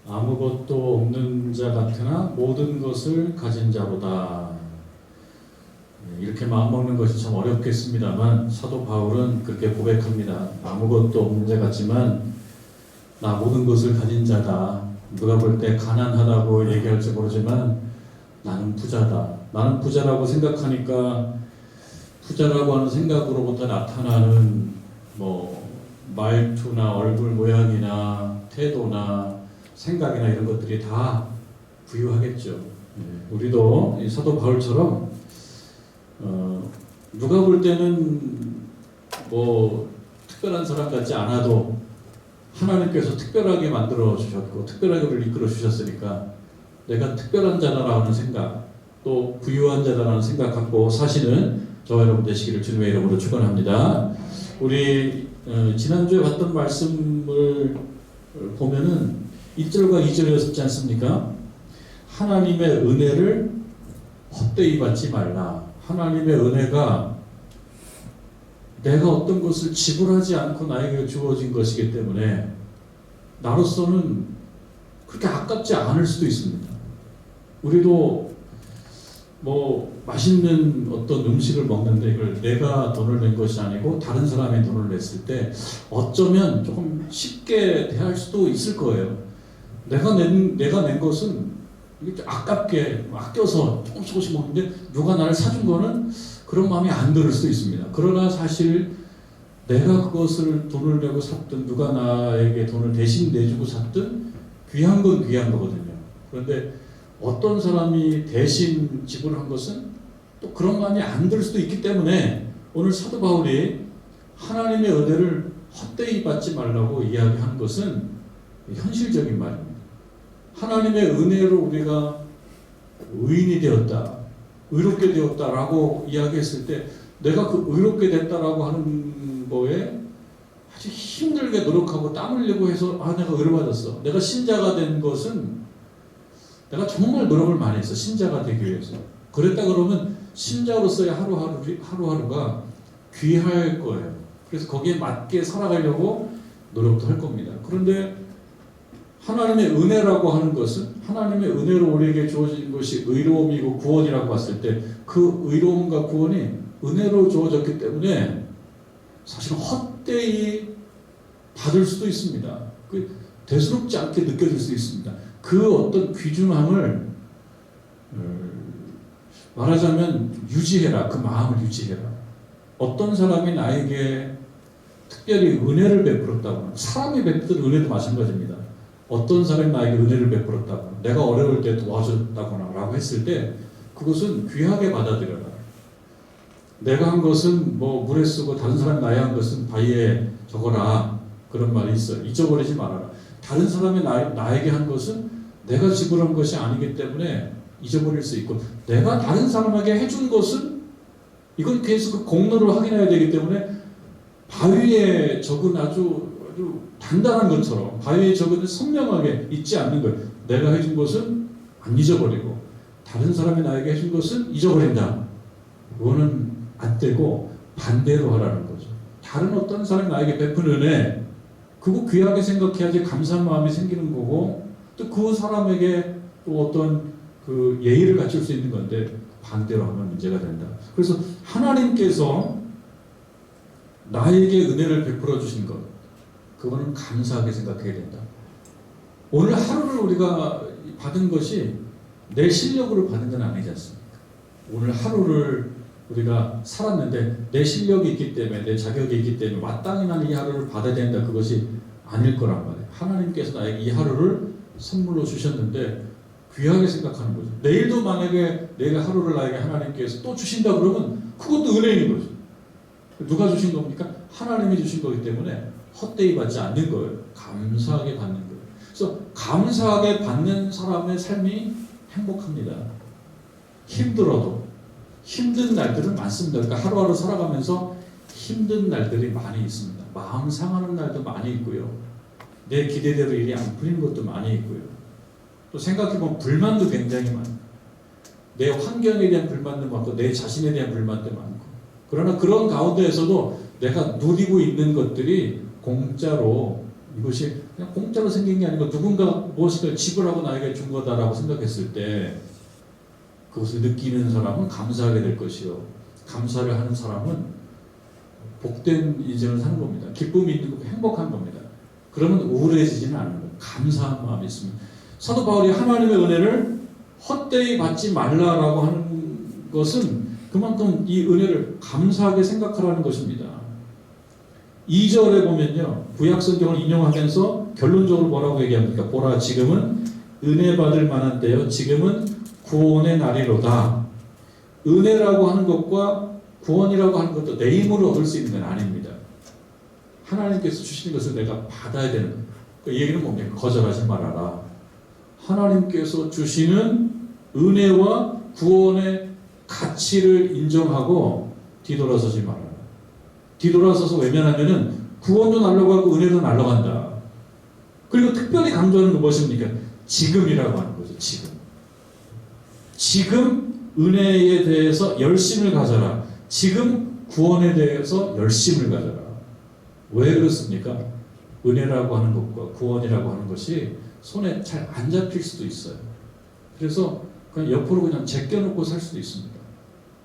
아무것도 없는 자 같으나 모든 것을 가진 자로다. 이렇게 마음먹는 것이 참 어렵겠습니다만 사도 바울은 그렇게 고백합니다. 아무것도 없는 자 같지만 나 모든 것을 가진 자다. 누가 볼 때 가난하다고 얘기할지 모르지만 나는 부자다. 나는 부자라고 생각하니까 부자라고 하는 생각으로부터 나타나는 말투나 얼굴 모양이나 태도나 생각이나 이런 것들이 다 부유하겠죠. 우리도 이 사도 바울처럼 누가 볼 때는 특별한 사람 같지 않아도 하나님께서 특별하게 만들어 주셨고 특별하게 우리를 이끌어 주셨으니까 내가 특별한 자다라는 생각, 또 부유한 자다라는 생각 갖고 사시는 저와 여러분 되시기를 주님의 이름으로 축원합니다. 우리 지난주에 봤던 말씀을 보면은 1절과 2절이었지 않습니까? 하나님의 은혜를 헛되이 받지 말라. 하나님의 은혜가 내가 어떤 것을 지불하지 않고 나에게 주어진 것이기 때문에 나로서는 그렇게 아깝지 않을 수도 있습니다. 우리도 맛있는 어떤 음식을 먹는데 이걸 내가 돈을 낸 것이 아니고 다른 사람이 돈을 냈을 때 어쩌면 조금 쉽게 대할 수도 있을 거예요. 내가 낸 것은 이렇게 아깝게 아껴서 조금씩 먹는데 누가 나를 사준 거는 그런 마음이 안 들을 수도 있습니다. 그러나 사실 내가 그것을 돈을 내고 샀든 누가 나에게 돈을 대신 내주고 샀든 귀한 건 귀한 거거든요. 그런데 어떤 사람이 대신 지불한 것은 또 그런 마음이 안 들 수도 있기 때문에 오늘 사도 바울이 하나님의 은혜를 헛되이 받지 말라고 이야기하는 것은 현실적인 말입니다. 하나님의 은혜로 우리가 의인이 되었다, 의롭게 되었다라고 이야기했을 때 내가 그 의롭게 됐다라고 하는 거에 아주 힘들게 노력하고 땀 흘리고 해서 내가 의로워졌어. 내가 신자가 된 것은 내가 정말 노력을 많이 했어. 신자가 되기 위해서. 그랬다 그러면 신자로서의 하루하루가 귀할 거예요. 그래서 거기에 맞게 살아가려고 노력도 할 겁니다. 그런데 하나님의 은혜라고 하는 것은 하나님의 은혜로 우리에게 주어진 것이 의로움이고 구원이라고 봤을 때 그 의로움과 구원이 은혜로 주어졌기 때문에 사실은 헛되이 받을 수도 있습니다. 대수롭지 않게 느껴질 수 있습니다. 그 어떤 귀중함을 말하자면 유지해라. 그 마음을 유지해라. 어떤 사람이 나에게 특별히 은혜를 베풀었다거나 사람이 베푸는 은혜도 마찬가지입니다. 어떤 사람이 나에게 은혜를 베풀었다거나 내가 어려울 때 도와줬다거나 라고 했을 때 그것은 귀하게 받아들여라. 내가 한 것은 물에 쓰고 다른 사람이 나에 한 것은 바위에 적어라. 그런 말이 있어요. 잊어버리지 말아라. 다른 사람이 나에게 한 것은 내가 지불한 것이 아니기 때문에 잊어버릴 수 있고 내가 다른 사람에게 해준 것은 이건 계속 그 공로를 확인해야 되기 때문에 바위에 적은 아주 단단한 것처럼 바위에 적은 선명하게 잊지 않는 거예요. 내가 해준 것은 안 잊어버리고 다른 사람이 나에게 해준 것은 잊어버린다. 그거는 안 되고 반대로 하라는 거죠. 다른 어떤 사람이 나에게 베푼 은혜 그거 귀하게 생각해야지 감사한 마음이 생기는 거고 또 그 사람에게 또 어떤 그 예의를 갖출 수 있는 건데 반대로 하면 문제가 된다. 그래서 하나님께서 나에게 은혜를 베풀어 주신 것 그거는 감사하게 생각해야 된다. 오늘 하루를 우리가 받은 것이 내 실력으로 받은 건 아니지 않습니까? 오늘 하루를 우리가 살았는데 내 실력이 있기 때문에 내 자격이 있기 때문에 마땅히 나는 이 하루를 받아야 된다. 그것이 아닐 거란 말이에요. 하나님께서 나에게 이 하루를 선물로 주셨는데 귀하게 생각하는 거죠. 내일도 만약에 내가 하루를 나에게 하나님께서 또 주신다 그러면 그것도 은혜인 거죠. 누가 주신 겁니까? 하나님이 주신 거기 때문에 헛되이 받지 않는 거예요. 감사하게 받는 거예요. 그래서 감사하게 받는 사람의 삶이 행복합니다. 힘들어도 힘든 날들은 많습니다. 그러니까 하루하루 살아가면서 힘든 날들이 많이 있습니다. 마음 상하는 날도 많이 있고요. 내 기대대로 일이 안 풀리는 것도 많이 있고요. 또 생각해보면 불만도 굉장히 많고 내 환경에 대한 불만도 많고 내 자신에 대한 불만도 많고 그러나 그런 가운데에서도 내가 누리고 있는 것들이 공짜로 이것이 그냥 공짜로 생긴 게 아니고 누군가 무엇인가 지불하고 나에게 준 거다라고 생각했을 때 그것을 느끼는 사람은 감사하게 될 것이요. 감사를 하는 사람은 복된 인생을 사는 겁니다. 기쁨이 있는 거고 행복한 겁니다. 그러면 우울해지지는 않는 거예요. 감사한 마음이 있으면. 사도 바울이 하나님의 은혜를 헛되이 받지 말라라고 하는 것은 그만큼 이 은혜를 감사하게 생각하라는 것입니다. 2절에 보면요. 구약 성경을 인용하면서 결론적으로 뭐라고 얘기합니까? 보라 지금은 은혜 받을 만한 때요. 지금은 구원의 날이로다. 은혜라고 하는 것과 구원이라고 하는 것도 내 힘으로 얻을 수 있는 건 아닙니다. 하나님께서 주시는 것을 내가 받아야 되는 거예요. 그 얘기는 뭡니까? 거절하지 말아라. 하나님께서 주시는 은혜와 구원의 가치를 인정하고 뒤돌아서지 말아라. 뒤돌아서서 외면하면은 구원도 날아가고 은혜도 날아간다. 그리고 특별히 강조하는 건 무엇입니까? 지금이라고 하는 거죠. 지금 은혜에 대해서 열심을 가져라. 지금 구원에 대해서 열심을 가져라. 왜 그렇습니까? 은혜라고 하는 것과 구원이라고 하는 것이 손에 잘 안 잡힐 수도 있어요. 그래서 그냥 옆으로 그냥 제껴놓고 살 수도 있습니다.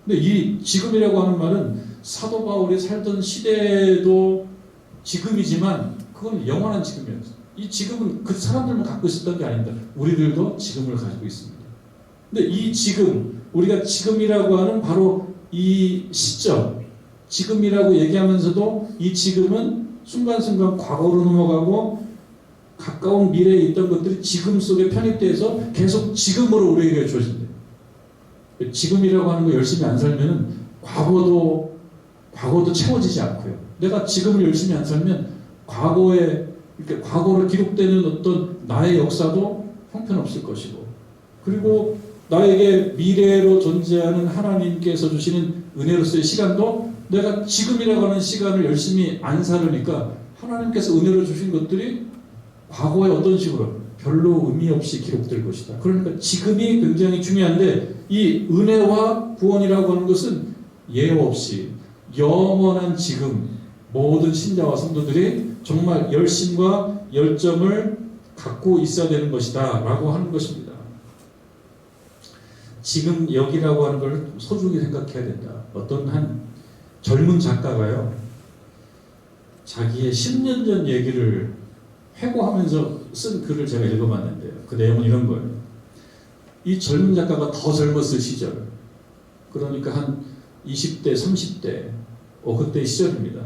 근데 이 지금이라고 하는 말은 사도 바울이 살던 시대도 지금이지만 그건 영원한 지금이었어요. 이 지금은 그 사람들만 갖고 있었던 게 아닙니다. 우리들도 지금을 가지고 있습니다. 근데 이 지금, 우리가 지금이라고 하는 바로 이 시점, 지금이라고 얘기하면서도 이 지금은 순간순간 과거로 넘어가고 가까운 미래에 있던 것들이 지금 속에 편입돼서 계속 지금으로 우리에게 주어진대요. 지금이라고 하는 거 열심히 안 살면 과거도 채워지지 않고요. 내가 지금을 열심히 안 살면 이렇게 과거로 기록되는 어떤 나의 역사도 형편없을 것이고, 그리고 나에게 미래로 존재하는 하나님께서 주시는 은혜로서의 시간도 내가 지금이라고 하는 시간을 열심히 안 살으니까 하나님께서 은혜로 주신 것들이 과거에 어떤 식으로 별로 의미 없이 기록될 것이다. 그러니까 지금이 굉장히 중요한데 이 은혜와 구원이라고 하는 것은 예외 없이 영원한 지금 모든 신자와 성도들이 정말 열심과 열정을 갖고 있어야 되는 것이다 라고 하는 것입니다. 지금 여기라고 하는 걸 소중히 생각해야 된다. 어떤 한 젊은 작가가요, 자기의 10년 전 얘기를 회고하면서 쓴 글을 제가 읽어봤는데요. 그 내용은 이런 거예요. 이 젊은 작가가 더 젊었을 시절, 그러니까 한 20대, 30대, 그때 시절입니다.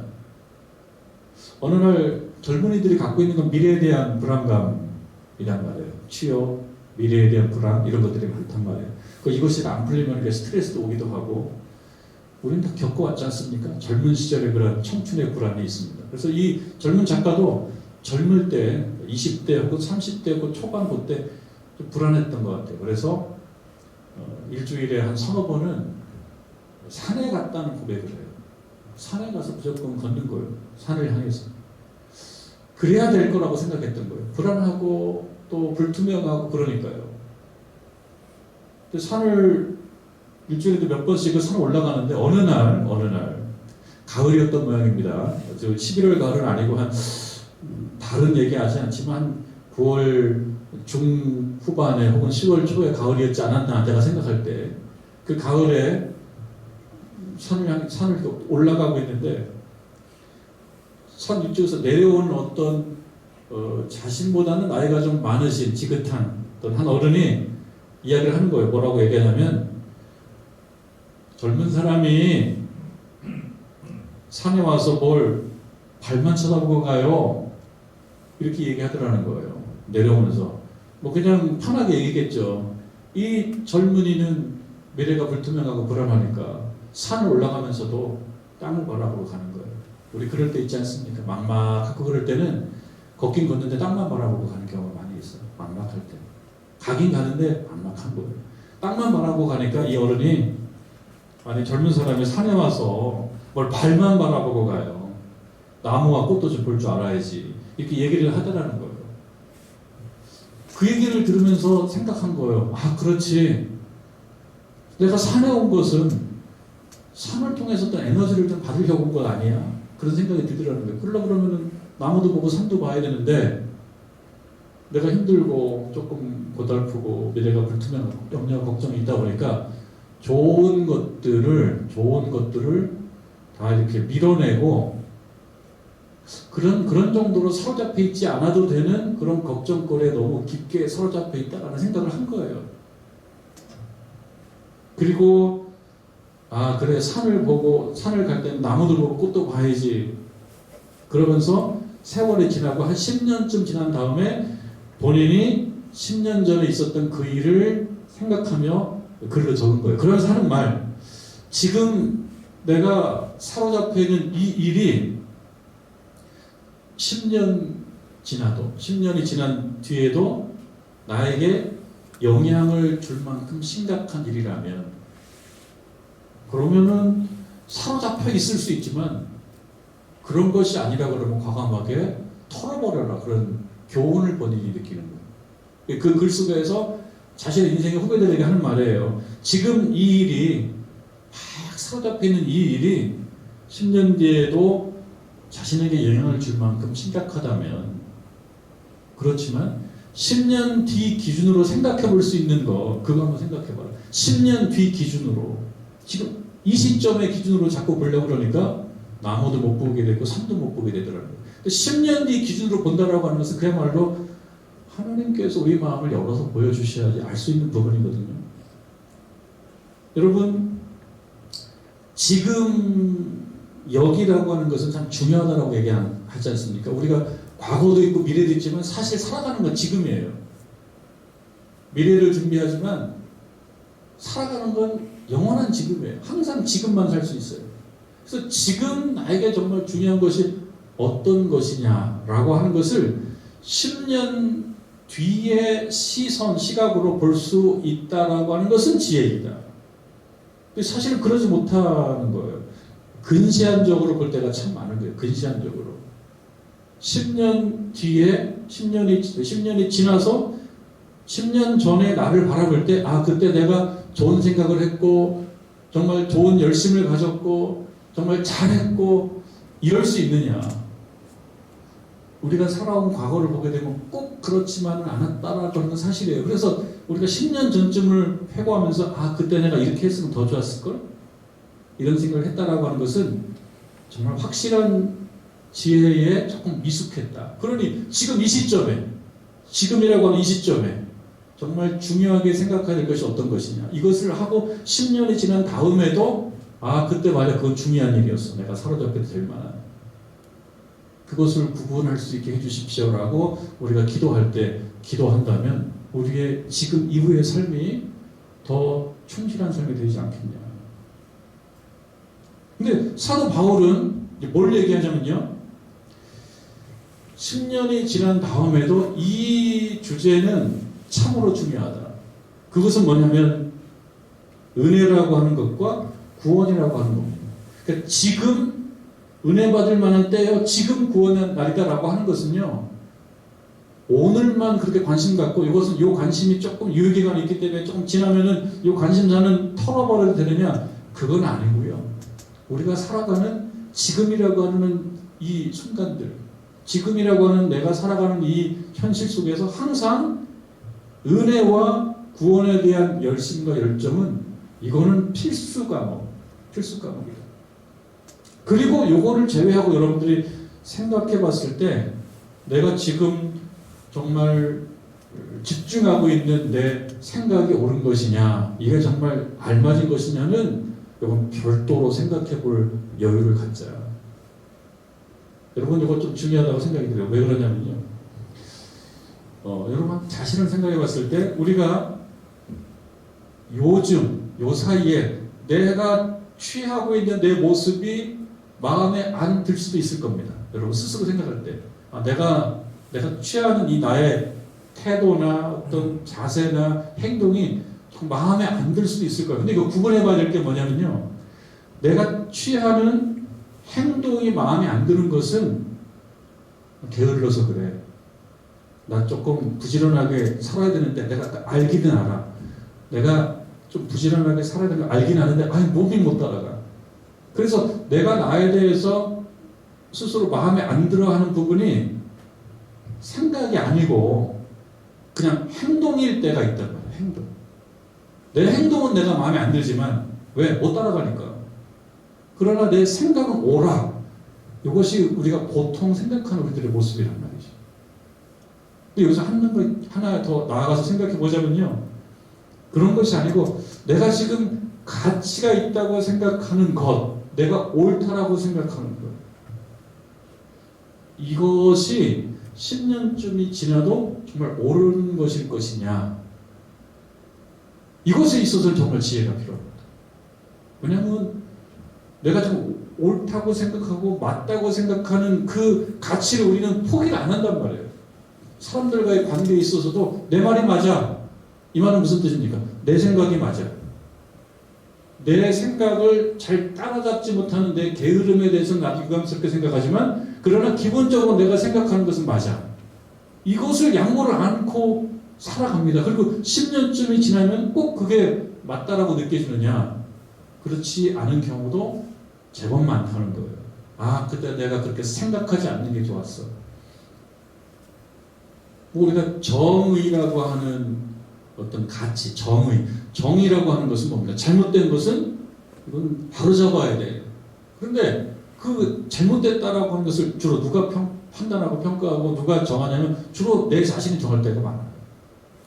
어느 날 젊은이들이 갖고 있는 건 미래에 대한 불안감이란 말이에요. 취업, 미래에 대한 불안, 이런 것들이 많단 말이에요. 이것이 안 풀리면 스트레스도 오기도 하고, 우리는 다 겪어왔지 않습니까? 젊은 시절에 그런 청춘의 불안이 있습니다. 그래서 이 젊은 작가도 젊을 때 20대 혹은 30대 그 초반 그때 좀 불안했던 것 같아요. 그래서 일주일에 한 서너 번은 산에 갔다는 고백을 해요. 산에 가서 무조건 걷는 거예요. 산을 향해서. 그래야 될 거라고 생각했던 거예요. 불안하고 또 불투명하고 그러니까요. 산을 일주일에도 몇 번씩 산 올라가는데 어느 날 가을이었던 모양입니다. 11월 가을은 아니고 한 다른 얘기하지 않지만 9월 중후반에 혹은 10월 초에 가을이었지 않았나 제가 생각할 때 그 가을에 산을 올라가고 있는데 산 위쪽에서 내려오는 어떤 자신보다는 나이가 좀 많으신 지긋한 어떤 한 어른이 이야기를 하는 거예요. 뭐라고 얘기하냐면, 젊은 사람이 산에 와서 뭘 발만 쳐다보고 가요. 이렇게 얘기하더라는 거예요. 내려오면서. 그냥 편하게 얘기했겠죠. 이 젊은이는 미래가 불투명하고 불안하니까 산을 올라가면서도 땅을 바라보고 가는 거예요. 우리 그럴 때 있지 않습니까? 막막하고 그럴 때는 걷긴 걷는데 땅만 바라보고 가는 경우가 많이 있어요. 막막할 때. 가긴 가는데 막막한 거예요. 땅만 바라보고 가니까 이 어른이, 아니 젊은 사람이 산에 와서 뭘 발만 바라보고 가요. 나무와 꽃도 좀 볼 줄 알아야지. 이렇게 얘기를 하더라는 거예요. 그 얘기를 들으면서 생각한 거예요. 그렇지. 내가 산에 온 것은 산을 통해서 어떤 에너지를 좀 받으려고 온 것 아니야. 그런 생각이 들더라는 거예요. 그러면은 나무도 보고 산도 봐야 되는데 내가 힘들고 조금 고달프고 미래가 불투명하고 염려 걱정이 있다 보니까 좋은 것들을 다 이렇게 밀어내고 그런 정도로 사로잡혀 있지 않아도 되는 그런 걱정거리에 너무 깊게 사로잡혀 있다라는 생각을 한 거예요. 그리고 그래, 산을 갈 때는 나무도 보고 꽃도 봐야지. 그러면서 세월이 지나고 한 10년쯤 지난 다음에 본인이 10년 전에 있었던 그 일을 생각하며 글로 적은 거예요. 그러면서 하는 말, 지금 내가 사로잡혀 있는 이 일이 10년이 지난 뒤에도 나에게 영향을 줄 만큼 심각한 일이라면, 그러면은 사로잡혀 있을 수 있지만 그런 것이 아니라 그러면 과감하게 털어버려라, 그런 교훈을 본인이 느끼는 거예요. 그 글 속에서 자신의 인생의 후배들에게 하는 말이에요. 지금 이 일이 막 사로잡혀 있는 이 일이 10년 뒤에도 자신에게 영향을 줄 만큼 심각하다면, 그렇지만 10년 뒤 기준으로 생각해 볼 수 있는 거, 그거 한번 생각해 봐라. 10년 뒤 기준으로, 지금 이 시점의 기준으로 자꾸 보려고 그러니까 나무도 못 보게 되고 산도 못 보게 되더라고요. 10년 뒤 기준으로 본다라고 하는 것은 그야말로 하나님께서 우리 마음을 열어서 보여주셔야지 알 수 있는 부분이거든요. 여러분, 지금 여기라고 하는 것은 참 중요하다고 얘기하지 않습니까? 우리가 과거도 있고 미래도 있지만 사실 살아가는 건 지금이에요. 미래를 준비하지만 살아가는 건 영원한 지금이에요. 항상 지금만 살 수 있어요. 그래서 지금 나에게 정말 중요한 것이 어떤 것이냐라고 하는 것을 10년 뒤의 시각으로 볼 수 있다라고 하는 것은 지혜이다. 사실은 그러지 못하는 거예요. 근시안적으로 볼 때가 참 많은 거예요. 근시안적으로. 10년 뒤에, 10년이 지나서 10년 전에 나를 바라볼 때, 그때 내가 좋은 생각을 했고, 정말 좋은 열심을 가졌고, 정말 잘했고, 이럴 수 있느냐. 우리가 살아온 과거를 보게 되면 꼭 그렇지만은 않았다라는 건 사실이에요. 그래서 우리가 10년 전쯤을 회고하면서 그때 내가 이렇게 했으면 더 좋았을걸? 이런 생각을 했다라고 하는 것은 정말 확실한 지혜에 조금 미숙했다. 그러니 지금 이 시점에, 지금이라고 하는 이 시점에 정말 중요하게 생각해야 될 것이 어떤 것이냐. 이것을 하고 10년이 지난 다음에도 그때 맞아, 그건 중요한 일이었어. 내가 사로잡혀도 될 만한. 그것을 구분할 수 있게 해주십시오라고 우리가 기도할 때 기도한다면 우리의 지금 이후의 삶이 더 충실한 삶이 되지 않겠냐. 근데 사도 바울은 뭘 얘기하냐면요, 10년이 지난 다음에도 이 주제는 참으로 중요하다. 그것은 뭐냐면 은혜라고 하는 것과 구원이라고 하는 겁니다. 그러니까 지금 은혜 받을 만한 때요, 지금 구원의 날이다라고 하는 것은요, 오늘만 그렇게 관심 갖고 이것은 요 관심이 조금 유효기간이 있기 때문에 조금 지나면은 요 관심사는 털어버려도 되느냐, 그건 아니고요. 우리가 살아가는 지금이라고 하는 이 순간들, 지금이라고 하는 내가 살아가는 이 현실 속에서 항상 은혜와 구원에 대한 열심과 열정은 이거는 필수 과목이다. 그리고 요거를 제외하고 여러분들이 생각해 봤을 때 내가 지금 정말 집중하고 있는 내 생각이 옳은 것이냐, 이게 정말 알맞은 것이냐는 이건 별도로 생각해 볼 여유를 갖자. 여러분, 이거 좀 중요하다고 생각이 들어요. 왜 그러냐면요, 여러분 자신을 생각해 봤을 때 우리가 요즘 요 사이에 내가 취하고 있는 내 모습이 마음에 안 들 수도 있을 겁니다. 여러분 스스로 생각할 때 내가 취하는 이 나의 태도나 어떤 자세나 행동이 마음에 안 들 수도 있을 거예요. 근데 이거 구분해 봐야 될 게 뭐냐면요, 내가 취하는 행동이 마음에 안 드는 것은 게을러서 그래. 나 조금 부지런하게 살아야 되는데, 내가 알기는 알아. 내가 좀 부지런하게 살아야 되는 거 알긴 아는데 몸이 못 따라가. 그래서 내가 나에 대해서 스스로 마음에 안 들어하는 부분이 생각이 아니고 그냥 행동일 때가 있단 말이에요. 행동. 내 행동은 내가 마음에 안 들지만 왜? 못 따라가니까. 그러나 내 생각은 옳아. 이것이 우리가 보통 생각하는 우리들의 모습이란 말이죠. 근데 여기서 하나 더 나아가서 생각해 보자면요. 그런 것이 아니고 내가 지금 가치가 있다고 생각하는 것, 내가 옳다라고 생각하는 것. 이것이 10년쯤이 지나도 정말 옳은 것일 것이냐. 이것에 있어서는 정말 지혜가 필요합니다. 왜냐하면 내가 좀 옳다고 생각하고 맞다고 생각하는 그 가치를 우리는 포기를 안 한단 말이에요. 사람들과의 관계에 있어서도 내 말이 맞아. 이 말은 무슨 뜻입니까? 내 생각이 맞아. 내 생각을 잘 따라잡지 못하는 내 게으름에 대해서는 나도 유감스럽게 생각하지만 그러나 기본적으로 내가 생각하는 것은 맞아. 이것을 양보를 않고 살아갑니다. 그리고 10년쯤이 지나면 꼭 그게 맞다라고 느껴지느냐? 그렇지 않은 경우도 제법 많다는 거예요. 아, 그때 내가 그렇게 생각하지 않는 게 좋았어. 우리가 정의라고 하는 어떤 가치, 정의라고 하는 것은 뭡니까? 잘못된 것은 이건 바로잡아야 돼. 그런데 그 잘못됐다라고 하는 것을 주로 누가 판단하고 평가하고 누가 정하냐면 주로 내 자신이 정할 때가 많아요.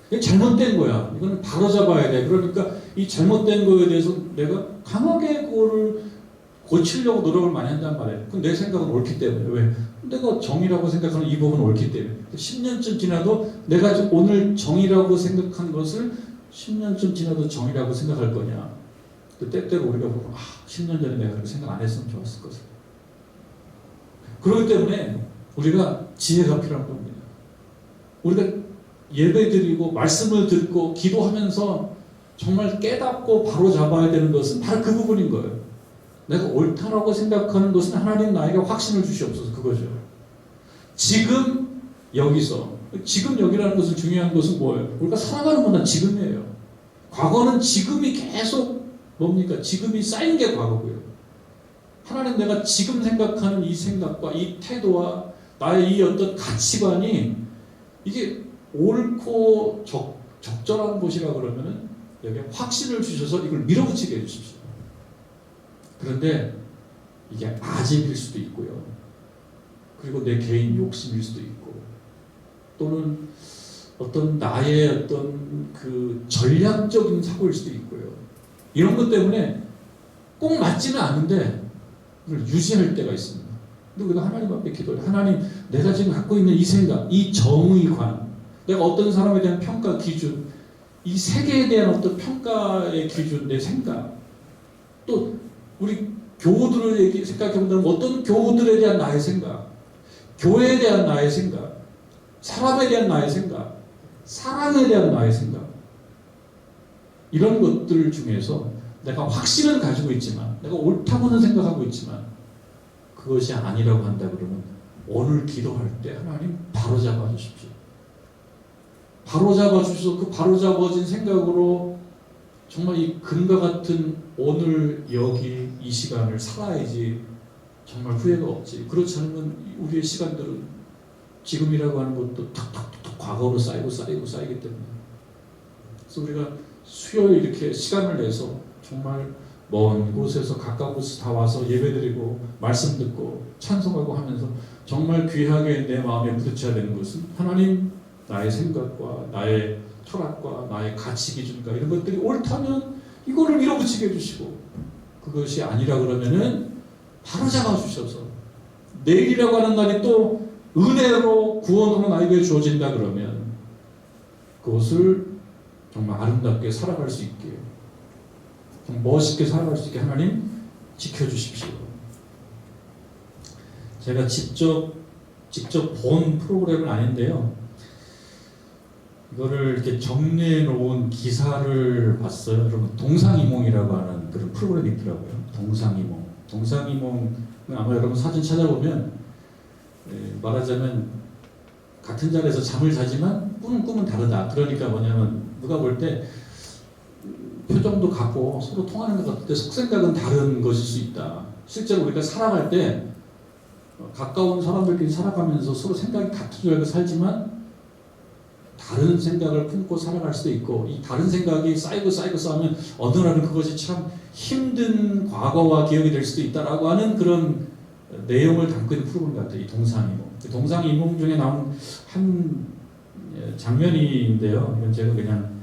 이게 잘못된 거야. 이거는 바로잡아야 돼. 그러니까 이 잘못된 거에 대해서 내가 강하게 그거를 고치려고 노력을 많이 한단 말이에요. 그럼 내 생각은 옳기 때문에. 왜? 내가 정의라고 생각하는 이 부분은 옳기 때문에. 10년쯤 지나도 내가 오늘 정의라고 생각한 것을 10년쯤 지나도 정의라고 생각할 거냐. 때때로 우리가 보면 10년 전에 내가 그렇게 생각 안 했으면 좋았을 것을. 그렇기 때문에 우리가 지혜가 필요한 겁니다. 우리가 예배드리고 말씀을 듣고 기도하면서 정말 깨닫고 바로 잡아야 되는 것은 바로 그 부분인 거예요. 내가 옳다라고 생각하는 것은 하나님 나에게 확신을 주시옵소서. 그거죠. 지금 여기라는 것은 중요한 것은 뭐예요? 우리가 살아가는 건 지금이에요. 과거는 지금이 계속 뭡니까? 지금이 쌓인 게 과거고요. 하나님 내가 지금 생각하는 이 생각과 이 태도와 나의 이 어떤 가치관이 이게 옳고 적절한 것이라 그러면은 여기에 확신을 주셔서 이걸 밀어붙이게 해주십시오. 그런데 이게 아집일 수도 있고요. 그리고 내 개인 욕심일 수도 있고 또는 어떤 나의 어떤 그 전략적인 사고일 수도 있고요. 이런 것 때문에 꼭 맞지는 않은데 그걸 유지할 때가 있습니다. 근데 우리가 하나님 앞에 기도해. 하나님, 내가 지금 갖고 있는 이 생각, 이 정의관, 내가 어떤 사람에 대한 평가 기준, 이 세계에 대한 어떤 평가의 기준, 내 생각, 또 우리 교우들을 생각해본다면 어떤 교우들에 대한 나의 생각, 교회에 대한 나의 생각, 사람에 대한 나의 생각, 사랑에 대한 나의 생각, 이런 것들 중에서 내가 확신을 가지고 있지만, 내가 옳다고는 생각하고 있지만 그것이 아니라고 한다 그러면 오늘 기도할 때 하나님 바로 잡아 주십시오. 바로 잡아 주셔서 그 바로 잡아진 생각으로 정말 이 금과 같은 오늘 여기 이 시간을 살아야지 정말 후회가 없지. 그렇지 않으면 우리의 시간들은 지금이라고 하는 것도 탁탁탁 과거로 쌓이기 때문에. 그래서 우리가 수요일 이렇게 시간을 내서 정말 먼 곳에서 가까운 곳에서 다 와서 예배드리고 말씀 듣고 찬송하고 하면서 정말 귀하게 내 마음에 부딪혀야 되는 것은 하나님 나의 생각과 나의 철학과 나의 가치 기준과 이런 것들이 옳다면 이거를 밀어붙이게 해주시고 그것이 아니라 그러면은 바로 잡아주셔서 내일이라고 하는 날이 또 은혜로 구원으로 나에게 주어진다 그러면 그것을 정말 아름답게 살아갈 수 있게 정말 멋있게 살아갈 수 있게 하나님 지켜주십시오. 제가 직접 본 프로그램은 아닌데요. 이거를 이렇게 정리해 놓은 기사를 봤어요. 여러분 동상이몽이라고 하는 그런 프로그램이 있더라고요. 동상이몽은 아마 여러분 사진 찾아보면 말하자면 같은 자리에서 잠을 자지만 꾸는 꿈은 다르다. 그러니까 뭐냐면 누가 볼 때 표정도 같고 서로 통하는 것 같은데 속생각은 다른 것일 수 있다. 실제로 우리가 살아갈 때 가까운 사람들끼리 살아가면서 서로 생각이 같은 줄 알고 살지만 다른 생각을 품고 살아갈 수도 있고, 이 다른 생각이 쌓이고 싸우면 어느 날은 그것이 참 힘든 과거와 기억이 될 수도 있다라고 하는 그런 내용을 담고 있는 프로그램 같아요. 이 동상이몽. 동상이몽 중에 나온 한 장면인데요. 이건 제가 그냥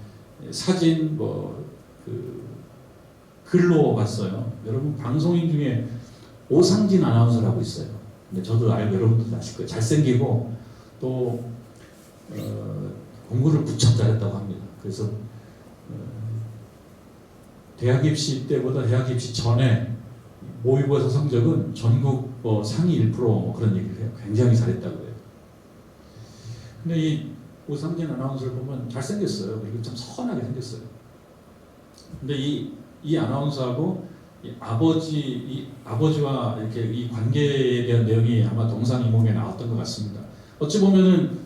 사진 글로 봤어요. 여러분 방송인 중에 오상진 아나운서라고 있어요. 근데 저도 알고 여러분들도 아실 거예요. 잘생기고 또 공부를 무척 잘했다고 합니다. 그래서 대학 입시 때보다 대학 입시 전에 모의고사 성적은 전국 상위 1% 그런 얘기를 해요. 굉장히 잘했다고 해요. 근데 이 오상진 아나운서를 보면 잘생겼어요. 그리고 참 선하게 생겼어요. 근데 이 아나운서하고 이 아버지와 이렇게 이 관계에 대한 내용이 아마 동상이몽에 나왔던 것 같습니다. 어찌 보면은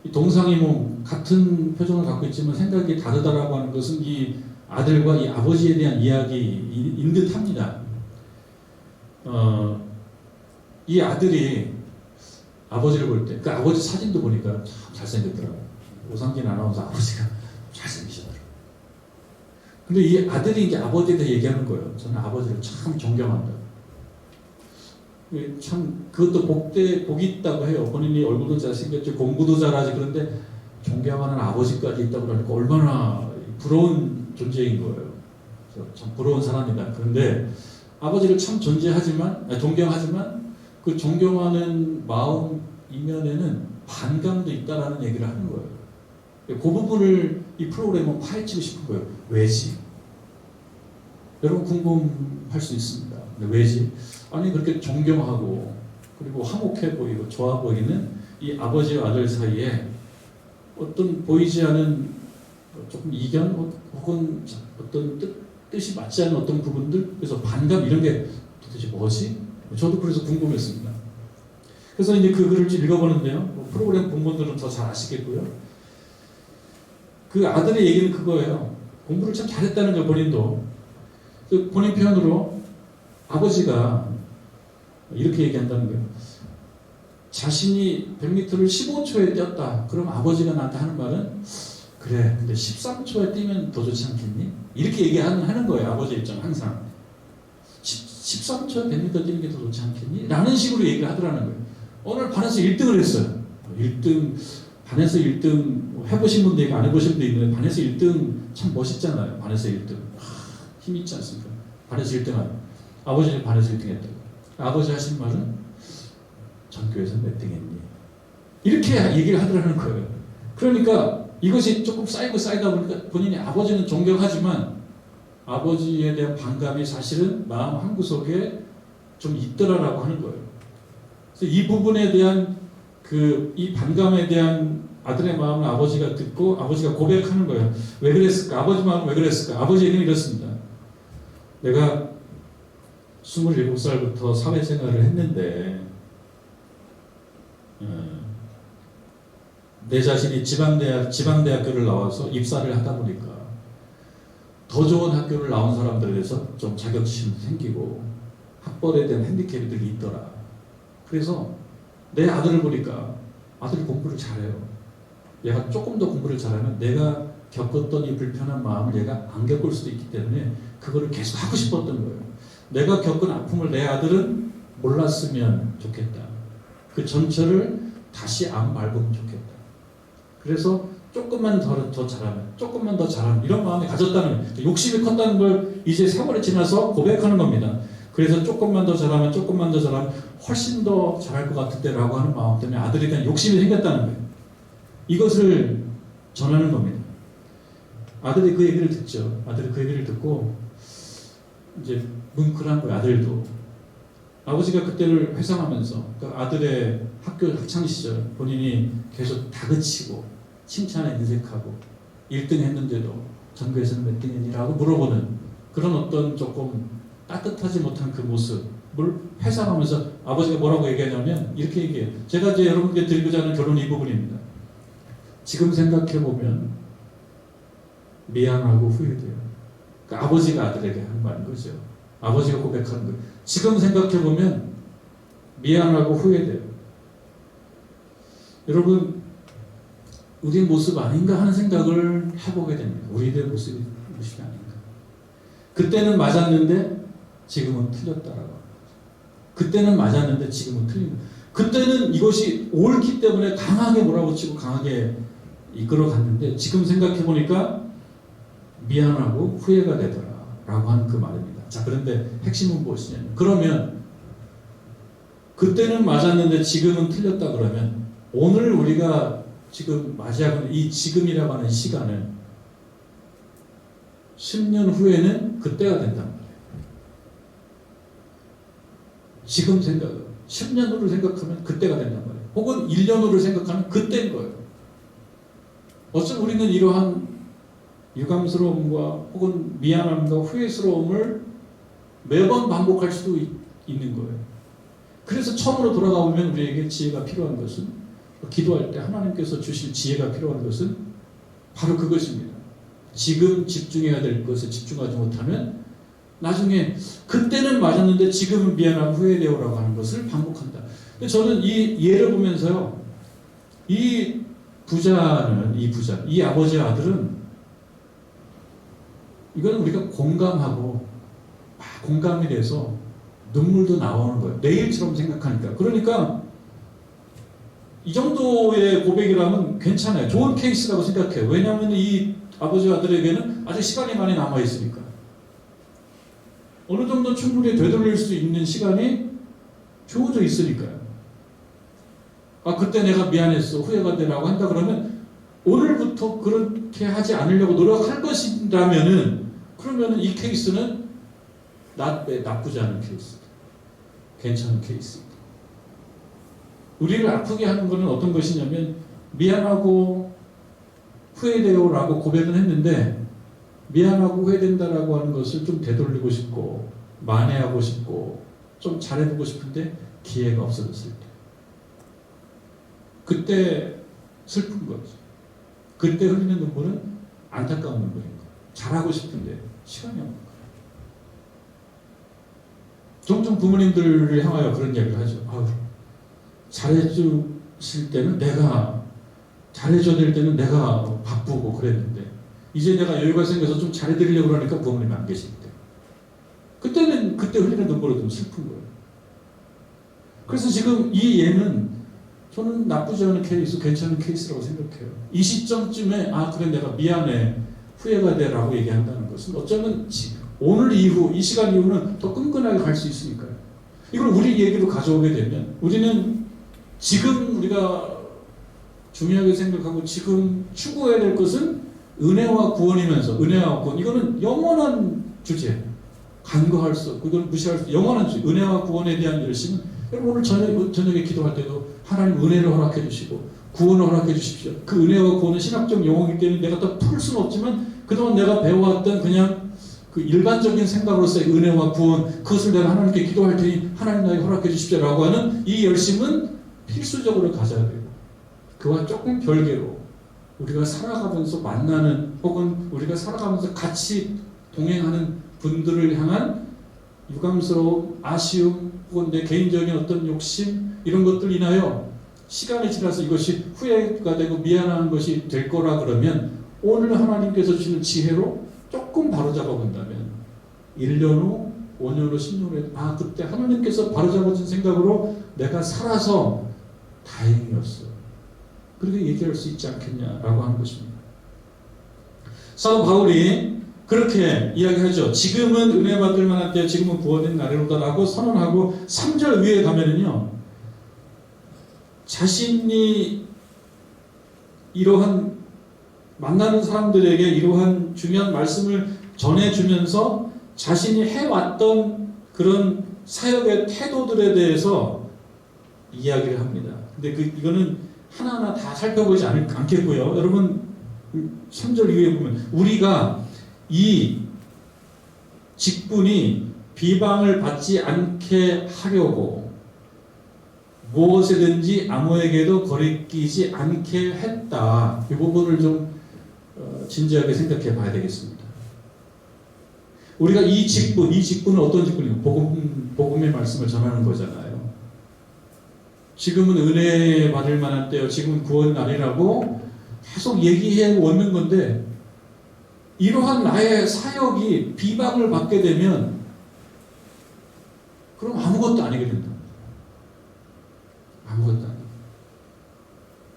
이 동상이몽 같은 표정을 갖고 있지만 생각이 다르다라고 하는 것은 이 아들과 이 아버지에 대한 이야기인 듯합니다. 이 아들이 아버지를 볼 때, 그 아버지 사진도 보니까 참 잘생겼더라고요. 오상진 아나운서 아버지가 잘생기시더라고요. 근데 이 아들이 이제 아버지에 대해 얘기하는 거예요. 저는 아버지를 참 존경한다. 참 그것도 복이 있다고 해요. 본인이 얼굴도 잘생겼지, 공부도 잘하지. 그런데 존경하는 아버지까지 있다고 그러니까 얼마나 부러운 존재인 거예요. 그래서 참 부러운 사람이다. 그런데 아버지를 참 존경하지만 그 존경하는 마음 이면에는 반감도 있다라는 얘기를 하는 거예요. 그 부분을 이 프로그램은 파헤치고 싶은 거예요. 왜지? 여러분 궁금할 수 있습니다. 근데 왜지? 아니 그렇게 존경하고 그리고 화목해 보이고 좋아 보이는 이 아버지와 아들 사이에 어떤 보이지 않은 조금 이견 혹은 어떤 뜻이 맞지 않은 어떤 부분들, 그래서 반감 이런 게 도대체 뭐지? 저도 그래서 궁금했습니다. 그래서 이제 그 글을 좀 읽어보는데요. 프로그램 본 분들은 더 잘 아시겠고요. 그 아들의 얘기는 그거예요. 공부를 참 잘했다는 거 본인도. 그 본인 표현으로 아버지가 이렇게 얘기한다는 거예요. 자신이 100m를 15초에 뛰었다. 그럼 아버지가 나한테 하는 말은 그래, 근데 13초에 뛰면 더 좋지 않겠니? 이렇게 얘기하는 거예요. 아버지 입장은 항상. 13초에 100m 뛰는 게 더 좋지 않겠니? 라는 식으로 얘기를 하더라는 거예요. 오늘 반에서 1등을 했어요. 1등, 반에서 1등 해보신 분도 있고 안 해보신 분도 있는데 반에서 1등 참 멋있잖아요. 반에서 1등. 힘 있지 않습니까? 반에서 1등 하는. 아버지는 반에서 1등 했다고. 아버지 하신 말은 전교에서 몇 등 했니? 이렇게 얘기를 하더라는 거예요. 그러니까 이것이 조금 쌓이다 보니까 본인이 아버지는 존경하지만 아버지에 대한 반감이 사실은 마음 한구석에 좀 있더라라고 하는 거예요. 그래서 이 부분에 대한 이 반감에 대한 아들의 마음을 아버지가 듣고 아버지가 고백하는 거예요. 왜 그랬을까? 아버지 마음은 왜 그랬을까? 아버지 얘기는 이렇습니다. 내가 27살부터 사회생활을 했는데 내 자신이 지방대학교를 나와서 입사를 하다 보니까 더 좋은 학교를 나온 사람들에 대해서 좀 자격지심도 생기고 학벌에 대한 핸디캡들이 있더라. 그래서 내 아들을 보니까 아들이 공부를 잘해요. 얘가 조금 더 공부를 잘하면 내가 겪었던 이 불편한 마음을 얘가 안 겪을 수도 있기 때문에 그거를 계속 하고 싶었던 거예요. 내가 겪은 아픔을 내 아들은 몰랐으면 좋겠다. 그 전철을 다시 안 밟으면 좋겠다. 그래서 조금만 더 잘하면 이런 마음이 가졌다는 거예요. 욕심이 컸다는 걸 이제 세월이 지나서 고백하는 겁니다. 그래서 조금만 더 잘하면 훨씬 더 잘할 것 같은데 라고 하는 마음 때문에 아들에 대한 욕심이 생겼다는 거예요. 이것을 전하는 겁니다. 아들이 그 얘기를 듣죠. 아들이 그 얘기를 듣고 이제 뭉클한 거예요. 아들도. 아버지가 그때를 회상하면서 그 아들의 학교 학창시절 본인이 계속 다그치고 칭찬에 인색하고 1등 했는데도 전교에서는 몇 등 했니라고 물어보는 그런 어떤 조금 따뜻하지 못한 그 모습을 회상하면서 아버지가 뭐라고 얘기하냐면 이렇게 얘기해요. 제가 이제 여러분께 드리고자 하는 결론이 이 부분입니다. 지금 생각해보면 미안하고 후회돼요. 그러니까 아버지가 아들에게 하는 말인 거죠. 아버지가 고백하는 거예요. 지금 생각해보면 미안하고 후회돼요. 여러분, 우리 모습 아닌가 하는 생각을 해보게 됩니다. 우리들의 모습이 아닌가. 그때는 맞았는데 지금은 틀렸다라고. 그때는 맞았는데 지금은 틀린 거예요. 그때는 이것이 옳기 때문에 강하게 몰아붙이고 강하게 이끌어갔는데 지금 생각해보니까 미안하고 후회가 되더라 라고 하는 그 말입니다. 자, 그런데 핵심은 무엇이냐면, 그러면 그때는 맞았는데 지금은 틀렸다 그러면 오늘 우리가 지금 맞이하고 있는 이 지금이라고 하는 시간은 10년 후에는 그때가 된단 말이에요. 지금 생각은 10년 후를 생각하면 그때가 된단 말이에요. 혹은 1년 후를 생각하면 그때인 거예요. 어쩌면 우리는 이러한 유감스러움과 혹은 미안함과 후회스러움을 매번 반복할 수도 있는 거예요. 그래서 처음으로 돌아가 보면 우리에게 지혜가 필요한 것은, 기도할 때 하나님께서 주실 지혜가 필요한 것은 바로 그것입니다. 지금 집중해야 될 것에 집중하지 못하면 나중에 그때는 맞았는데 지금은 미안하고 후회되어라고 하는 것을 반복한다. 근데 저는 이 예를 보면서요, 이 아버지의 아들은, 이건 우리가 공감하고 공감이 돼서 눈물도 나오는 거예요. 내일처럼 생각하니까. 그러니까 이 정도의 고백이라면 괜찮아요. 좋은 케이스라고 생각해요. 왜냐하면 이 아버지 아들에게는 아직 시간이 많이 남아있으니까. 어느 정도 충분히 되돌릴 수 있는 시간이 주어져 있으니까요. 아, 그때 내가 미안했어, 후회가 되라고 한다 그러면 오늘부터 그렇게 하지 않으려고 노력할 것이라면은, 그러면은 이 케이스는 나쁘지 않은 케이스다. 괜찮은 케이스다. 우리를 아프게 하는 것은 어떤 것이냐면, 미안하고 후회돼요라고 고백은 했는데 미안하고 후회된다라고 하는 것을 좀 되돌리고 싶고 만회하고 싶고 좀 잘해보고 싶은데 기회가 없어졌을 때, 그때 슬픈 거죠. 그때 흘리는 눈물은 안타까운 눈물인 거예요. 잘하고 싶은데 시간이 없는 거예요. 종종 부모님들을 향하여 그런 이야기를 하죠. 잘해주실 때는 내가, 잘해줘야 될 때는 내가 바쁘고 그랬는데 이제 내가 여유가 생겨서 좀 잘해드리려고 그러니까 부모님이 안 계실 때, 그때는 그때 흘리는 눈물이 좀 슬픈 거예요. 그래서 지금 이 예는 저는 나쁘지 않은 케이스, 괜찮은 케이스라고 생각해요. 이 시점쯤에 그래 내가 미안해, 후회가 돼 라고 얘기한다는 것은 어쩌면 오늘 이후, 이 시간 이후는 더 끈끈하게 갈 수 있으니까요. 이걸 우리 얘기로 가져오게 되면 우리는 지금 우리가 중요하게 생각하고 지금 추구해야 될 것은 은혜와 구원이면서, 은혜와 구원, 이거는 영원한 주제, 간과할 수 없고 이걸 무시할 수, 영원한 주제, 은혜와 구원에 대한 열심은 여러분 오늘 저녁에 기도할 때도 하나님 은혜를 허락해 주시고 구원을 허락해 주십시오. 그 은혜와 구원은 신학적 용어이기 때문에 내가 더 풀 수는 없지만 그동안 내가 배워왔던 그냥 그 일반적인 생각으로서의 은혜와 구원, 그것을 내가 하나님께 기도할 테니 하나님 나에게 허락해 주십시오라고 하는 이 열심은 필수적으로 가져야 되고, 그와 조금 별개로 우리가 살아가면서 만나는 혹은 우리가 살아가면서 같이 동행하는 분들을 향한 유감스러움, 아쉬움 혹은 내 개인적인 어떤 욕심, 이런 것들 인하여 시간이 지나서 이것이 후회가 되고 미안한 것이 될 거라 그러면 오늘 하나님께서 주시는 지혜로 조금 바로잡아 본다면 1년 후, 5년 후, 10년 후에 그때 하나님께서 바로잡아준 생각으로 내가 살아서 다행이었어, 그렇게 얘기할 수 있지 않겠냐라고 하는 것입니다. 사도 바울이 그렇게 이야기하죠. 지금은 은혜 받을 만한 때, 지금은 구원된 날이로다라고 선언하고 3절 위에 가면은요, 자신이 이러한 만나는 사람들에게 이러한 중요한 말씀을 전해주면서 자신이 해왔던 그런 사역의 태도들에 대해서 이야기를 합니다. 근데 이거는 하나하나 다 살펴보지 않겠고요. 여러분 3절 이후에 보면 우리가 이 직분이 비방을 받지 않게 하려고 무엇이든지 아무에게도 거리끼지 않게 했다. 이 부분을 좀 진지하게 생각해 봐야 되겠습니다. 우리가 이 직분은 어떤 직분이에요? 복음의 말씀을 전하는 거잖아요. 지금은 은혜 받을 만한 때요. 지금은 구원 날이라고 계속 얘기해 오는 건데 이러한 나의 사역이 비방을 받게 되면 그럼 아무것도 아니게 된다. 아무것도 아니게.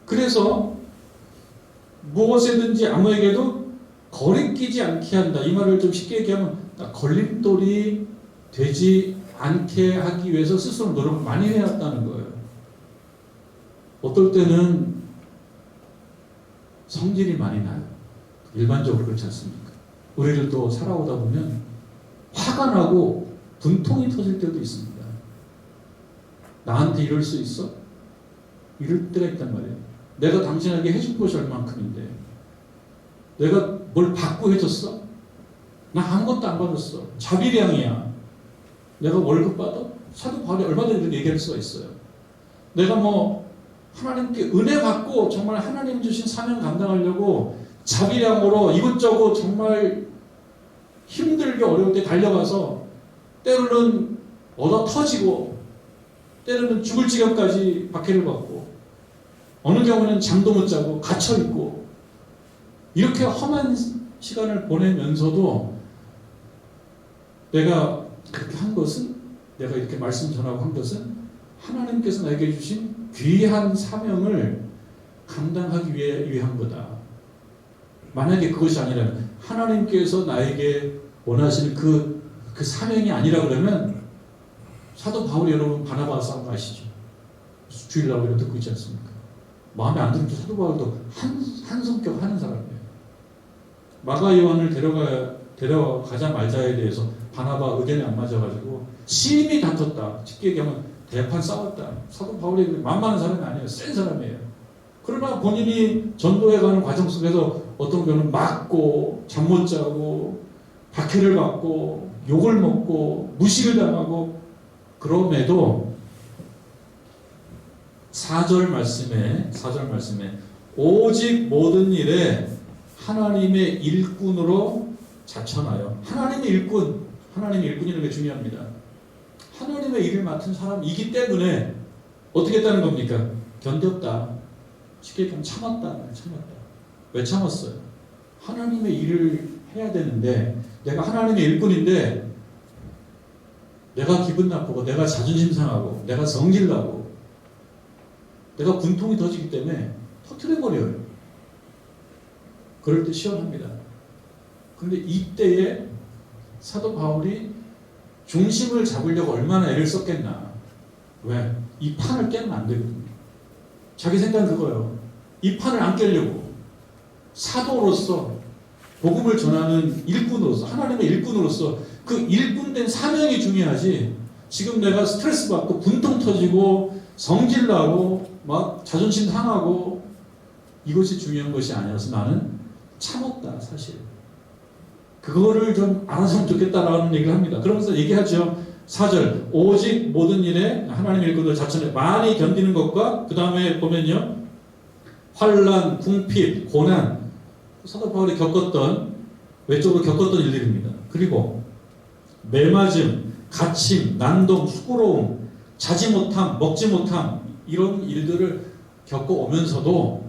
그래서 무엇에든지 아무에게도 거리끼지 않게 한다. 이 말을 좀 쉽게 얘기하면 걸림돌이 되지 않게 하기 위해서 스스로 노력을 많이 해왔다는 거예요. 어떨 때는 성질이 많이 나요. 일반적으로 그렇지 않습니까? 우리를 또 살아오다 보면 화가 나고 분통이 터질 때도 있습니다. 나한테 이럴 수 있어? 이럴 때가 있단 말이에요. 내가 당신에게 해준 것이 얼만큼인데 내가 뭘 받고 해줬어? 나 아무것도 안 받았어. 자비량이야. 내가 월급 받아? 사도 바울이 얼마든지 얘기할 수가 있어요. 내가 뭐 하나님께 은혜 받고 정말 하나님 주신 사명 감당하려고 자비량으로 이것저것 정말 힘들게 어려울 때 달려가서 때로는 얻어 터지고 때로는 죽을 지경까지 박해를 받고 어느 경우는 잠도 못 자고 갇혀있고 이렇게 험한 시간을 보내면서도 내가 그렇게 한 것은 내가 이렇게 말씀 전하고 한 것은 하나님께서 나에게 주신 귀한 사명을 감당하기 위한 거다. 만약에 그것이 아니라면 하나님께서 나에게 원하시는 그 사명이 아니라 그러면 사도 바울이 여러분 바나바와 싸운 거 아시죠? 주일날 우리가 듣고 있지 않습니까? 마음에 안 드는 사도 바울도 한 성격 하는 사람이에요. 마가 요한을 데려가자 말자에 대해서 바나바 의견이 안 맞아가지고 심히 다퉜다. 쉽게 얘기하면 대판 싸웠다. 사도 바울이 만만한 사람이 아니에요. 센 사람이에요. 그러나 본인이 전도해 가는 과정 속에서 어떤 경우는 맞고 잠 못 자고 박해를 받고 욕을 먹고 무시를 당하고 그럼에도 4절 말씀에 오직 모든 일에 하나님의 일꾼으로 자천하여 하나님의 일꾼이라는 게 중요합니다. 하나님의 일을 맡은 사람이기 때문에 어떻게 했다는 겁니까? 견뎠다. 쉽게 얘기하면 참았다. 왜 참았어요? 하나님의 일을 해야 되는데 내가 하나님의 일꾼인데 내가 기분 나쁘고 내가 자존심 상하고 내가 성질나고 내가 분통이 터지기 때문에 터뜨려버려요. 그럴 때 시원합니다. 그런데 이때에 사도 바울이 중심을 잡으려고 얼마나 애를 썼겠나. 왜? 이 판을 깨면 안 되거든요. 자기 생각은 그거예요. 이 판을 안 깨려고 사도로서 복음을 전하는 일꾼으로서 하나님의 일꾼으로서 그 일꾼된 사명이 중요하지 지금 내가 스트레스 받고 분통 터지고 성질나고 막 자존심 상하고 이것이 중요한 것이 아니어서 나는 참았다. 사실 그거를 좀 알았으면 좋겠다라는 얘기를 합니다. 그러면서 얘기하죠. 4절 오직 모든 일에 하나님의 일꾼을 자천해 많이 견디는 것과 그 다음에 보면요 환난, 궁핍, 고난 사도 바울이 외적으로 겪었던 일들입니다. 그리고 매맞음, 갇힘, 난동, 수고로움, 자지 못함, 먹지 못함 이런 일들을 겪어오면서도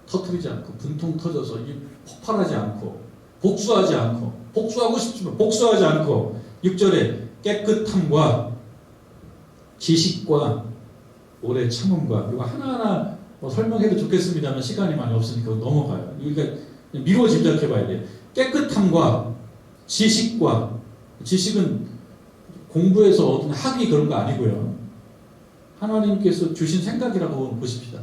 터뜨리지 않고 분통 터져서 폭발하지 않고 복수하지 않고 복수하고 싶지만 복수하지 않고 6절에 깨끗함과 지식과 오래 참음과 이거 하나하나 설명해도 좋겠습니다만 시간이 많이 없으니까 넘어가요. 그러니까 미루어 짐작해 봐야 돼요. 깨끗함과 지식은 공부해서 어떤 학위 그런 거 아니고요. 하나님께서 주신 생각이라고 보십시다.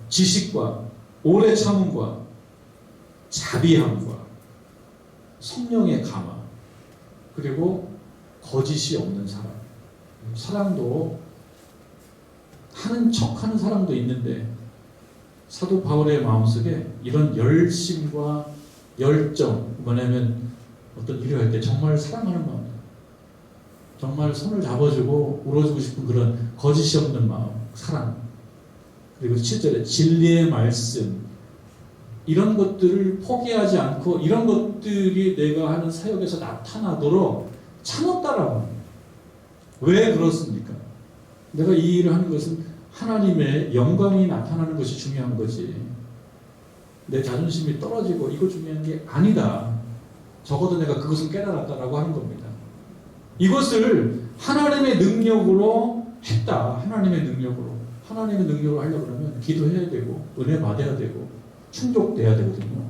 지식과 오래 참음과 자비함과 성령의 감화 그리고 거짓이 없는 사람. 사람도 하는 척하는 사람도 있는데 사도 바울의 마음속에 이런 열심과 열정 뭐냐면 어떤 일을 할 때 정말 사랑하는 마음 정말 손을 잡아주고 울어주고 싶은 그런 거짓이 없는 마음 사랑 그리고 7절에 진리의 말씀 이런 것들을 포기하지 않고 이런 것들이 내가 하는 사역에서 나타나도록 참았다라고 합니다. 왜 그렇습니까? 내가 이 일을 하는 것은 하나님의 영광이 나타나는 것이 중요한 거지. 내 자존심이 떨어지고 이거 중요한 게 아니다. 적어도 내가 그것을 깨달았다라고 하는 겁니다. 이것을 하나님의 능력으로 했다. 하나님의 능력으로. 하나님의 능력으로 하려고 그러면 기도해야 되고 은혜 받아야 되고 충족돼야 되거든요.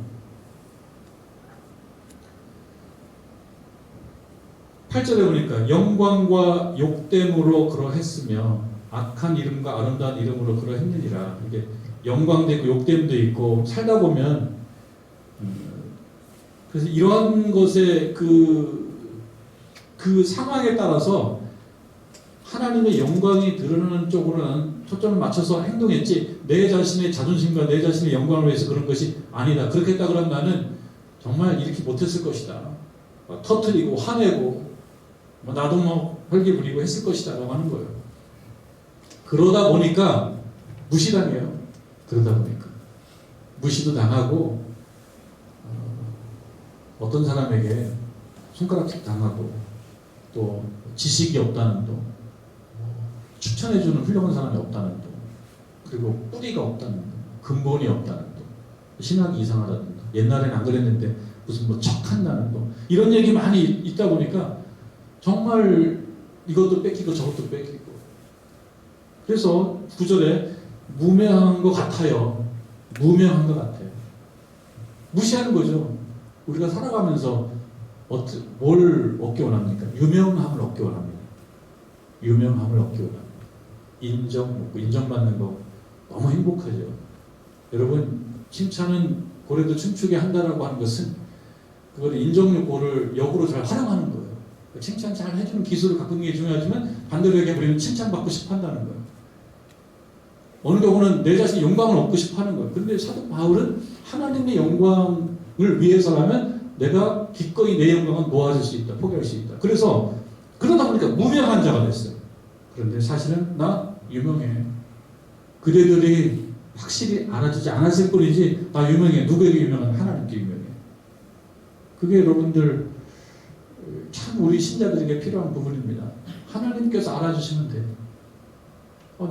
8절에 보니까 영광과 욕됨으로 그러했으며 악한 이름과 아름다운 이름으로 그러했느니라. 이게 영광도 있고 욕됨도 있고 살다 보면 그래서 이러한 것의 그 상황에 따라서 하나님의 영광이 드러나는 쪽으로 나는 초점을 맞춰서 행동했지 내 자신의 자존심과 내 자신의 영광을 위해서 그런 것이 아니다. 그렇게 했다 그러면 나는 정말 이렇게 못했을 것이다. 터뜨리고 화내고 나도 혈기 부리고 했을 것이다 라고 하는 거예요. 그러다 보니까 무시당해요. 그러다 보니까 무시도 당하고 어떤 사람에게 손가락질 당하고 또 지식이 없다는 도 추천해주는 훌륭한 사람이 없다는 도 그리고 뿌리가 없다는 도 근본이 없다는 도 신학이 이상하다는 도 옛날에는 안 그랬는데 무슨 뭐 척한다는 도 이런 얘기 많이 있다 보니까 정말 이것도 뺏기고 저것도 뺏기고 그래서 9절에 무명한 것 같아요. 무명한 것 같아요. 무시하는 거죠. 우리가 살아가면서 뭘 얻기 원합니까? 유명함을 얻기 원합니다. 유명함을 얻기 원합니다. 인정받는 거 너무 행복하죠. 여러분 칭찬은 고래도 춤추게 한다라고 하는 것은 그걸 인정욕고를 역으로 잘 활용하는 거예요. 칭찬 잘 해주는 기술을 갖고 있는 게 중요하지만 반대로 얘기해버리면 칭찬받고 싶어 한다는 거예요. 어느 경우는 내 자신이 영광을 얻고 싶어 하는 거예요. 그런데 사도 바울은 하나님의 영광을 위해서라면 내가 기꺼이 내 영광은 놓아줄 수 있다. 포기할 수 있다. 그래서 그러다 보니까 무명한 자가 됐어요. 그런데 사실은 나 유명해. 그대들이 확실히 알아주지 않았을 뿐이지 나 유명해. 누구에게 유명한? 하나님께 유명해. 그게 여러분들 참 우리 신자들에게 필요한 부분입니다. 하나님께서 알아주시면 돼요.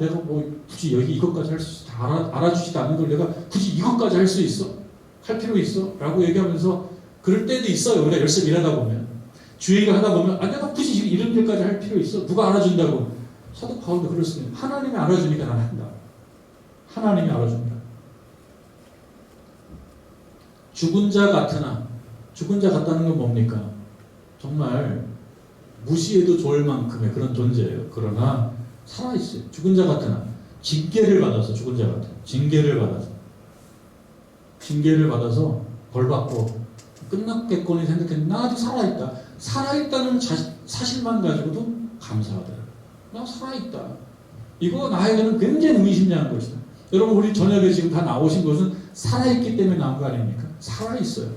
내가 뭐 굳이 여기 이것까지 할 수 있어. 알아주지도 않는 걸 내가 굳이 이것까지 할 수 있어? 할 필요 있어? 라고 얘기하면서 그럴 때도 있어요. 우리가 열심히 일하다 보면. 주의를 하다 보면 내가 굳이 이런 일까지 할 필요 있어? 누가 알아준다고? 사도 바울도 그랬으면 하나님이 알아주니까 난 한다. 하나님이 알아준다. 죽은 자 같으나 죽은 자 같다는 건 뭡니까? 정말 무시해도 좋을 만큼의 그런 존재예요. 그러나 살아있어요. 죽은 자 같으나 징계를 받아서 죽은 자 같아. 징계를 받아서 벌받고 끝났겠거니 생각했는데 나 아직 살아있다. 살아있다는 사실만 가지고도 감사하더라. 나 살아있다. 이거 나에게는 굉장히 의미심장한 것이다. 여러분 우리 저녁에 지금 다 나오신 것은 살아있기 때문에 나온 거 아닙니까? 살아있어요.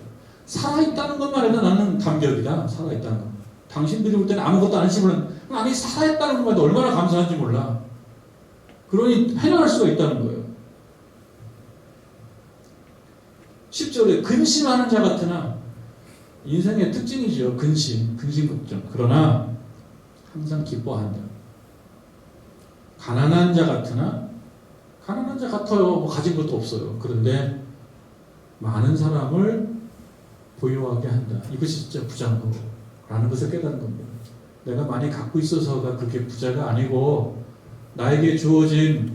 살아있다는 것만 해도 나는 감격이다. 살아있다는 것. 당신들이 볼 때는 아무것도 안 씹으면 아니 살아있다는 것만 해도 얼마나 감사한지 몰라. 그러니 해명할 수가 있다는 거예요. 10절에 근심하는 자 같으나 인생의 특징이죠. 근심걱정. 그러나 항상 기뻐한다. 가난한 자 같으나 가난한 자 같아요. 뭐 가진 것도 없어요. 그런데 많은 사람을 보유하게 한다. 이것이 진짜 부자인 거라는 것을 깨닫는 겁니다. 내가 많이 갖고 있어서가 그렇게 부자가 아니고 나에게 주어진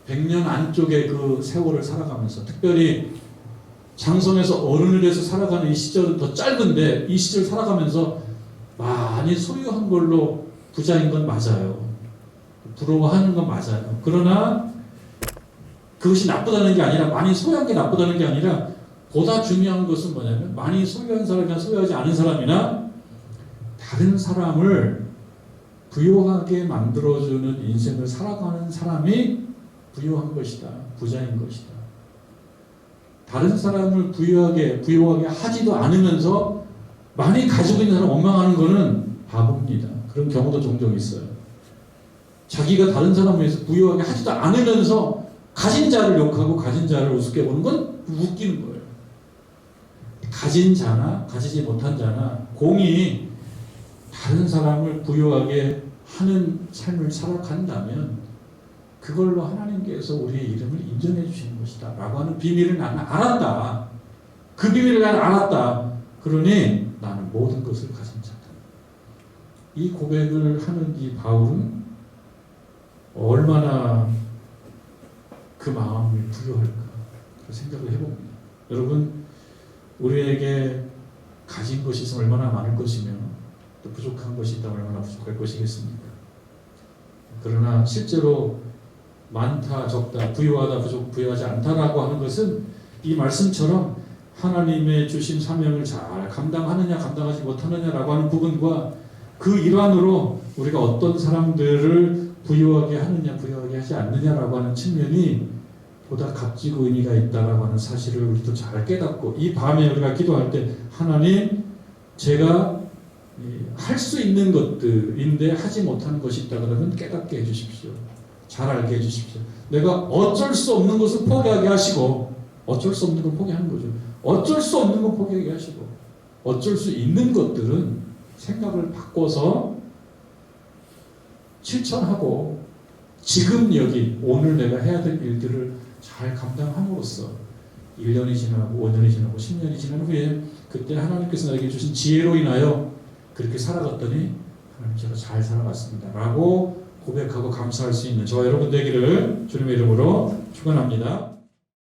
100년 안쪽의 그 세월을 살아가면서 특별히 장성에서 어른을 해서 살아가는 이 시절은 더 짧은데 이 시절 살아가면서 많이 소유한 걸로 부자인 건 맞아요. 부러워하는 건 맞아요. 그러나 그것이 나쁘다는 게 아니라 많이 소유한 게 나쁘다는 게 아니라 보다 중요한 것은 뭐냐면 많이 소유한 사람이나 소유하지 않은 사람이나 다른 사람을 부유하게 만들어주는 인생을 살아가는 사람이 부유한 것이다. 부자인 것이다. 다른 사람을 부유하게 하지도 않으면서 많이 가지고 있는 사람 원망하는 것은 바보입니다. 그런 경우도 종종 있어요. 자기가 다른 사람을 위해서 부유하게 하지도 않으면서 가진 자를 욕하고 가진 자를 우습게 보는 건 웃기는 거예요. 가진 자나 가지지 못한 자나 공이 다른 사람을 부유하게 하는 삶을 살아간다면 그걸로 하나님께서 우리의 이름을 인정해 주시는 것이다 라고 하는 비밀을 나는 알았다. 그 비밀을 나는 알았다. 그러니 나는 모든 것을 가진 자다. 이 고백을 하는 이 바울은 얼마나 그 마음을 부여할까 생각을 해봅니다. 여러분, 우리에게 가진 것이 있으면 얼마나 많을 것이며 또 부족한 것이 있다면 얼마나 부족할 것이겠습니까? 그러나 실제로 많다, 적다, 부유하다, 부유하지 않다라고 하는 것은 이 말씀처럼 하나님의 주신 사명을 잘 감당하느냐 감당하지 못하느냐라고 하는 부분과 그 일환으로 우리가 어떤 사람들을 부유하게 하느냐 부유하게 하지 않느냐라고 하는 측면이 보다 값지고 의미가 있다라고 하는 사실을 우리도 잘 깨닫고 이 밤에 우리가 기도할 때 하나님 제가 할 수 있는 것들인데 하지 못하는 것이 있다 그러면 깨닫게 해주십시오. 잘 알게 해주십시오. 내가 어쩔 수 없는 것을 포기하게 하시고 어쩔 수 없는 걸 포기하는 거죠. 어쩔 수 없는 걸 포기하게 하시고 어쩔 수 있는 것들은 생각을 바꿔서 실천하고 지금 여기 오늘 내가 해야 될 일들을 잘 감당함으로써 1년이 지나고 5년이 지나고 10년이 지난 후에 그때 하나님께서 나에게 주신 지혜로 인하여 그렇게 살아갔더니 하나님 제가 잘 살아갔습니다 라고 고백하고 감사할 수 있는 저와 여러분 되기를 주님의 이름으로 축원합니다.